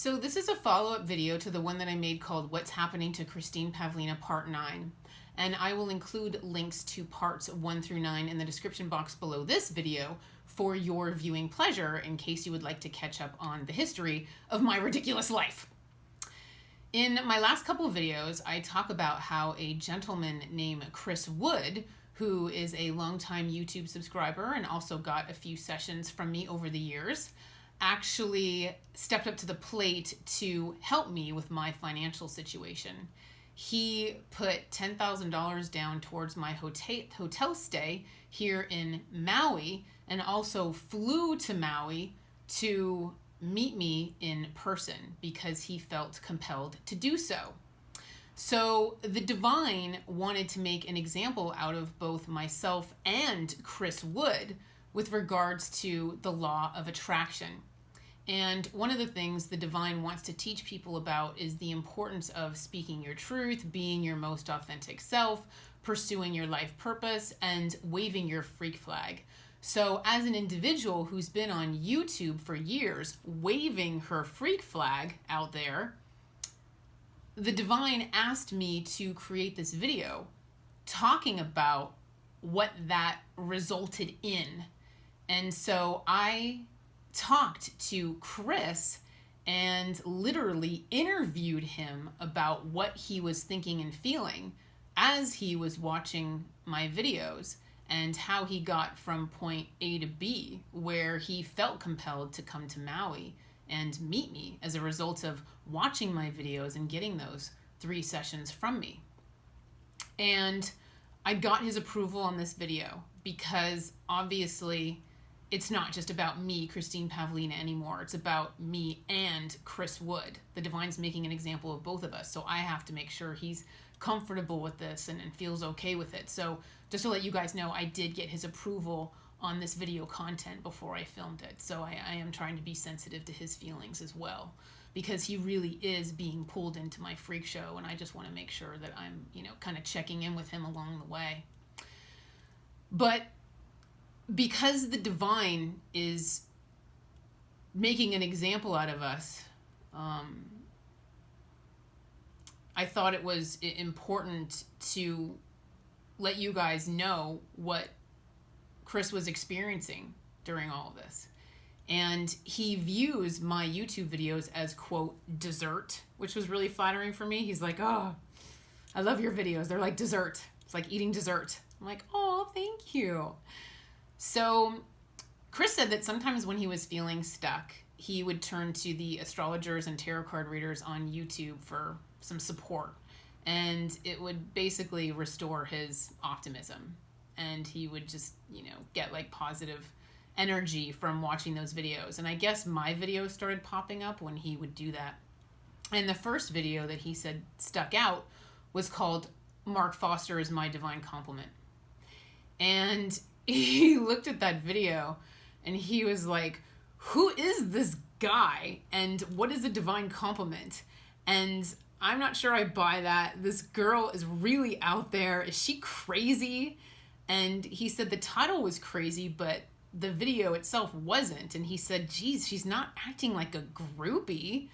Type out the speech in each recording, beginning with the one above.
So this is a follow-up video to the one that I made called What's Happening to Christine Pavlina Part 9. And I will include links to parts 1 through 9 in the description box below this video for your viewing pleasure in case you would like to catch up on the history of my ridiculous life. In my last couple of videos, I talk about how a gentleman named Chris Wood, who is a longtime YouTube subscriber and also got a few sessions from me over the years, actually stepped up to the plate to help me with my financial situation. He put $10,000 down towards my hotel stay here in Maui and also flew to Maui to meet me in person because he felt compelled to do so. So the divine wanted to make an example out of both myself and Chris Wood with regards to the law of attraction. And one of the things the divine wants to teach people about is the importance of speaking your truth, being your most authentic self, pursuing your life purpose, and waving your freak flag. So as an individual who's been on YouTube for years, waving her freak flag out there, the divine asked me to create this video talking about what that resulted in. And so I talked to Chris and literally interviewed him about what he was thinking and feeling as he was watching my videos and how he got from point A to B, where he felt compelled to come to Maui and meet me as a result of watching my videos and getting those 3 sessions from me. And I got his approval on this video because obviously it's not just about me, Christine Pavlina, anymore. It's about me and Chris Wood. The divine's making an example of both of us, so I have to make sure he's comfortable with this and feels okay with it. So just to let you guys know, I did get his approval on this video content before I filmed it. So I am trying to be sensitive to his feelings as well, because he really is being pulled into my freak show, and I just want to make sure that I'm, kind of checking in with him along the way. But because the divine is making an example out of us, I thought it was important to let you guys know what Chris was experiencing during all of this. And he views my YouTube videos as, quote, dessert, which was really flattering for me. He's like, oh, I love your videos. They're like dessert. It's like eating dessert. I'm like, oh, thank you. So Chris said that sometimes when he was feeling stuck, he would turn to the astrologers and tarot card readers on YouTube for some support. And it would basically restore his optimism. And he would just, get like positive energy from watching those videos. And I guess my videos started popping up when he would do that. And the first video that he said stuck out was called Mark Foster is My Divine Compliment. And he looked at that video and he was like, who is this guy and what is a divine compliment? And I'm not sure I buy that. This girl is really out there. Is she crazy? And he said the title was crazy, but the video itself wasn't. And he said, geez, she's not acting like a groupie,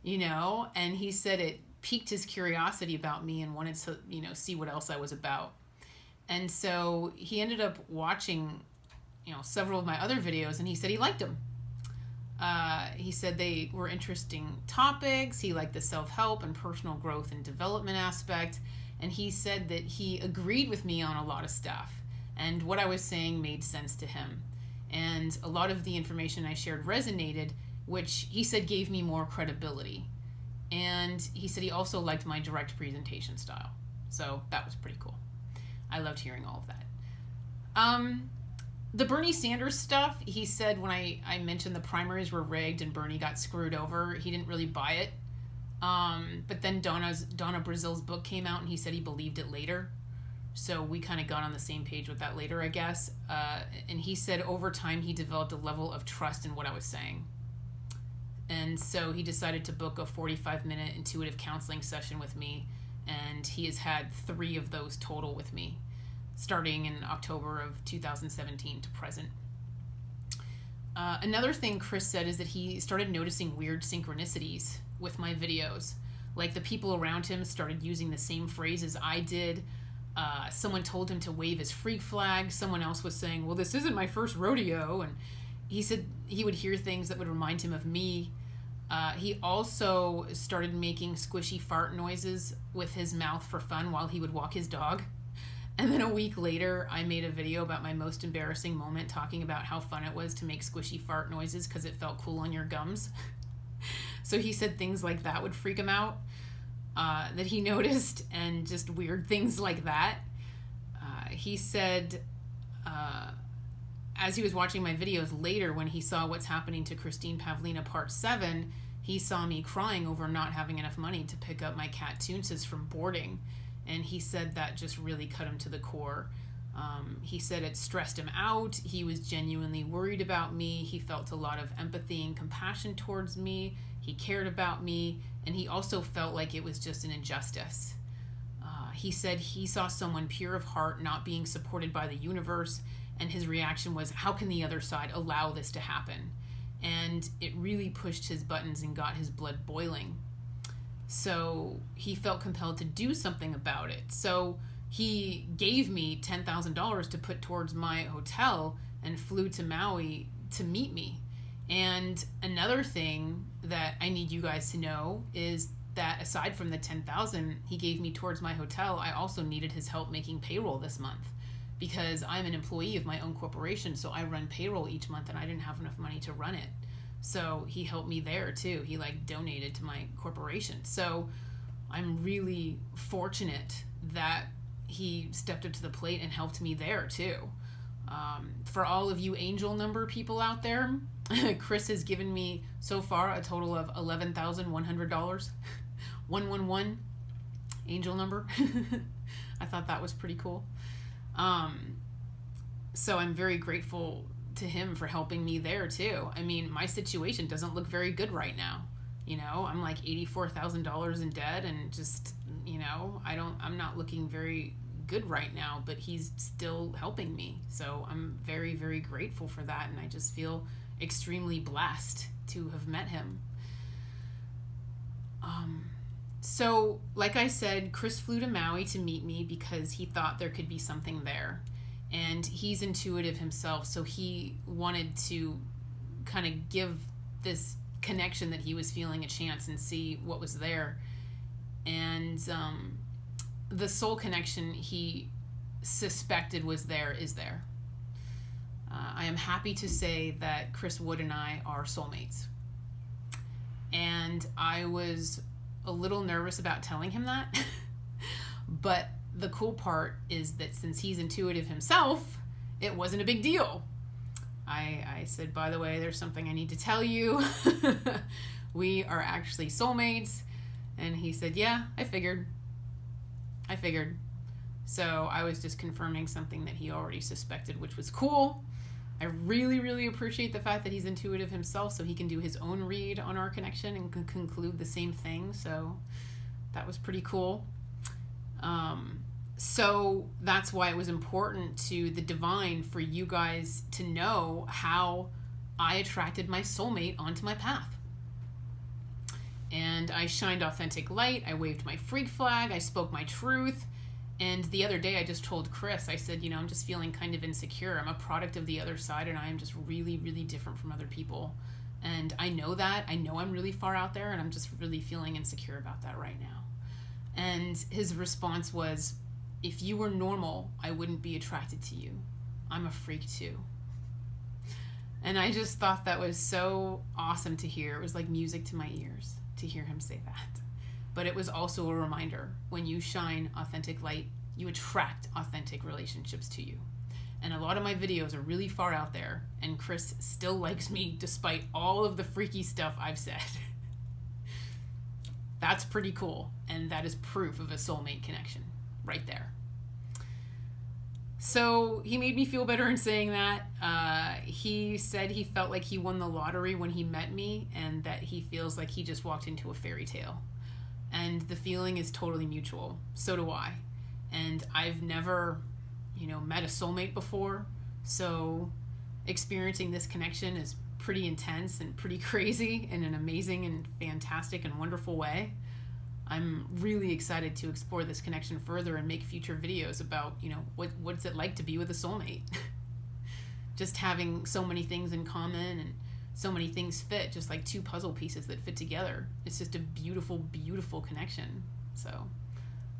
And he said it piqued his curiosity about me and wanted to, see what else I was about. And so he ended up watching, several of my other videos, and he said he liked them. He said they were interesting topics. He liked the self-help and personal growth and development aspect. And he said that he agreed with me on a lot of stuff. And what I was saying made sense to him. And a lot of the information I shared resonated, which he said gave me more credibility. And he said he also liked my direct presentation style. So that was pretty cool. I loved hearing all of that. The Bernie Sanders stuff, he said when I mentioned the primaries were rigged and Bernie got screwed over, he didn't really buy it. But then Donna Brazil's book came out and he said he believed it later. So we kind of got on the same page with that later, I guess. And he said over time he developed a level of trust in what I was saying. And so he decided to book a 45-minute intuitive counseling session with me. And he has had 3 of those total with me, starting in October of 2017 to present. Another thing Chris said is that he started noticing weird synchronicities with my videos. Like the people around him started using the same phrases I did. Someone told him to wave his freak flag. Someone else was saying, well, this isn't my first rodeo. And he said he would hear things that would remind him of me. He also started making squishy fart noises with his mouth for fun while he would walk his dog. And then a week later, I made a video about my most embarrassing moment, talking about how fun it was to make squishy fart noises because it felt cool on your gums. So he said things like that would freak him out, that he noticed, and just weird things like that. He said, as he was watching my videos later, when he saw What's Happening to Christine Pavlina Part 7, he saw me crying over not having enough money to pick up my cat Toonses from boarding. And he said that just really cut him to the core. He said it stressed him out. He was genuinely worried about me. He felt a lot of empathy and compassion towards me. He cared about me. And he also felt like it was just an injustice. He said he saw someone pure of heart not being supported by the universe. And his reaction was, how can the other side allow this to happen? And it really pushed his buttons and got his blood boiling. So he felt compelled to do something about it. So he gave me $10,000 to put towards my hotel and flew to Maui to meet me. And another thing that I need you guys to know is that aside from the $10,000 he gave me towards my hotel, I also needed his help making payroll this month because I'm an employee of my own corporation. So I run payroll each month and I didn't have enough money to run it. So he helped me there too. He donated to my corporation. So I'm really fortunate that he stepped up to the plate and helped me there too. For all of you angel number people out there, Chris has given me so far a total of $11,100. 111 angel number. I thought that was pretty cool. So I'm very grateful to him for helping me there too. I mean, my situation doesn't look very good right now. You know, I'm like $84,000 in debt and just, I'm not looking very good right now, but he's still helping me. So I'm very, very grateful for that. And I just feel extremely blessed to have met him. So like I said, Chris flew to Maui to meet me because he thought there could be something there. And he's intuitive himself, so he wanted to kind of give this connection that he was feeling a chance and see what was there. And the soul connection he suspected was there is there. I am happy to say that Chris Wood and I are soulmates. And I was a little nervous about telling him that, but the cool part is that since he's intuitive himself, it wasn't a big deal. I said, by the way, there's something I need to tell you. We are actually soulmates. And he said, yeah, I figured. So I was just confirming something that he already suspected, which was cool. I really, really appreciate the fact that he's intuitive himself so he can do his own read on our connection and can conclude the same thing. So that was pretty cool. So that's why it was important to the divine for you guys to know how I attracted my soulmate onto my path. And I shined authentic light. I waved my freak flag. I spoke my truth. And the other day I just told Chris, I said, I'm just feeling kind of insecure. I'm a product of the other side and I am just really, really different from other people. And I know that. I know I'm really far out there and I'm just really feeling insecure about that right now. And his response was, if you were normal, I wouldn't be attracted to you. I'm a freak too. And I just thought that was so awesome to hear. It was like music to my ears to hear him say that. But it was also a reminder, when you shine authentic light, you attract authentic relationships to you. And a lot of my videos are really far out there, and Chris still likes me despite all of the freaky stuff I've said. That's pretty cool, and that is proof of a soulmate connection right there. So he made me feel better in saying that. He said he felt like he won the lottery when he met me, and that he feels like he just walked into a fairy tale. And the feeling is totally mutual. So do I. And I've never, met a soulmate before, so experiencing this connection is pretty intense and pretty crazy in an amazing and fantastic and wonderful way. I'm really excited to explore this connection further and make future videos about, what's it like to be with a soulmate. Just having so many things in common and so many things fit, just like two puzzle pieces that fit together. It's just a beautiful, beautiful connection. So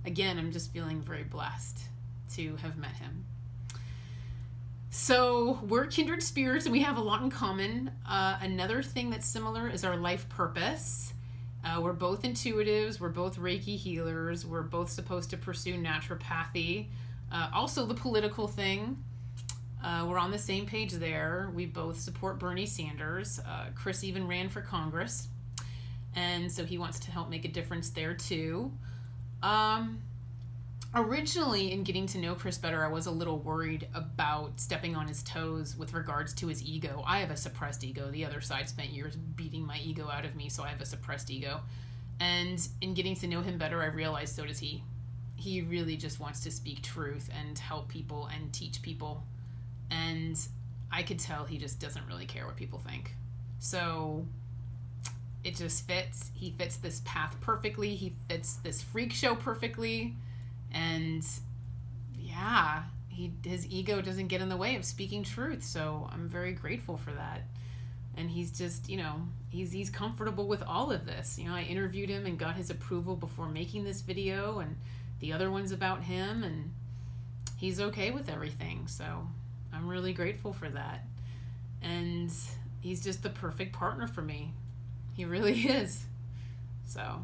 again, I'm just feeling very blessed to have met him. So we're kindred spirits and we have a lot in common. Another thing that's similar is our life purpose. We're both intuitives. We're both Reiki healers. We're both supposed to pursue naturopathy. Also the political thing. We're on the same page there. We both support Bernie Sanders. Chris even ran for Congress. And so he wants to help make a difference there too. Originally, in getting to know Chris better, I was a little worried about stepping on his toes with regards to his ego. I have a suppressed ego. The other side spent years beating my ego out of me, so I have a suppressed ego. And in getting to know him better, I realized so does he. He really just wants to speak truth and help people and teach people. And I could tell he just doesn't really care what people think. So it just fits. He fits this path perfectly. He fits this freak show perfectly. And yeah, his ego doesn't get in the way of speaking truth. So I'm very grateful for that. And he's just, he's comfortable with all of this. I interviewed him and got his approval before making this video and the other ones about him, and he's okay with everything. So I'm really grateful for that. And he's just the perfect partner for me. He really is. So,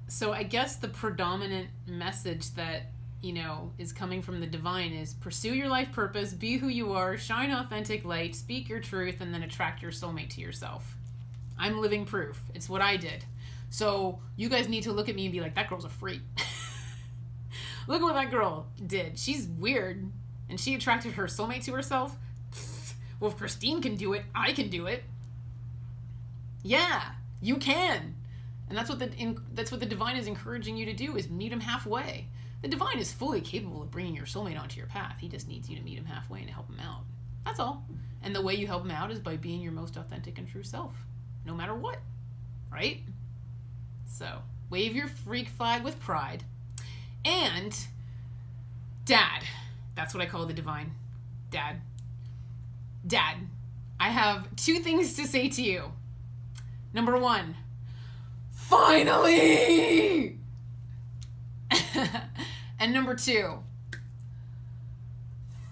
So I guess the predominant message that, is coming from the divine is pursue your life purpose, be who you are, shine authentic light, speak your truth, and then attract your soulmate to yourself. I'm living proof. It's what I did. So you guys need to look at me and be like, that girl's a freak. Look at what that girl did. She's weird. And she attracted her soulmate to herself. Well, if Christine can do it, I can do it. Yeah, you can. And that's what the divine is encouraging you to do, is meet him halfway. The divine is fully capable of bringing your soulmate onto your path. He just needs you to meet him halfway and to help him out. That's all. And the way you help him out is by being your most authentic and true self, no matter what, right? So wave your freak flag with pride. And Dad, that's what I call the divine. Dad, I have two things to say to you. Number one, finally! And number two,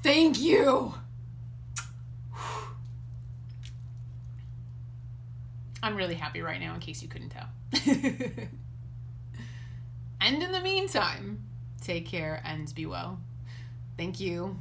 thank you. I'm really happy right now, in case you couldn't tell. And in the meantime, take care and be well. Thank you.